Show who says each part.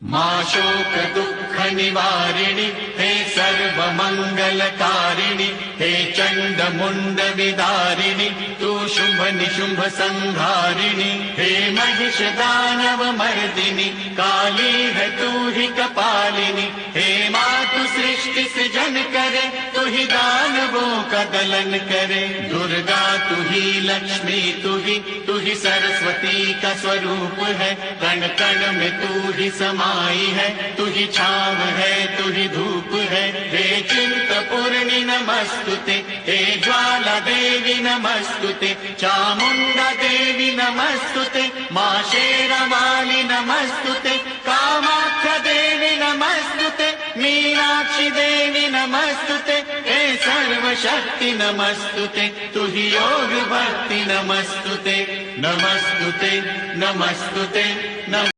Speaker 1: मां शोक दुःख निवारिणि हे सर्व मंगलकारिणि हे चंड मुंड विदारिणि तू शुंभ निशुंभ संहारिणि हे महिष दानव मर्दिनि काली है तू ही कपालिनी हे मातु सृष्टि सृजन करे तू ही दानवों का दलन करे दुर्गा तू ही लक्ष्मी तू ही सरस्वती का स्वरूप है कण कण में तू ही समाई है तू ही छाव है तू ही धूप है हे चिंतपूर्णि नमस्तुते हे ज्वाला देवी नमस्तुते चामुंडा देवी नमस्तुते मां शेरावाली नमस्तुते कामाख्या देवी नमस्तुते मीनाक्षी देवी नमस्तुते हे सर्वशक्ति नमस्तुते तू ही योग भक्ति नमस्तुते नमस्तुते नमस्तुते नम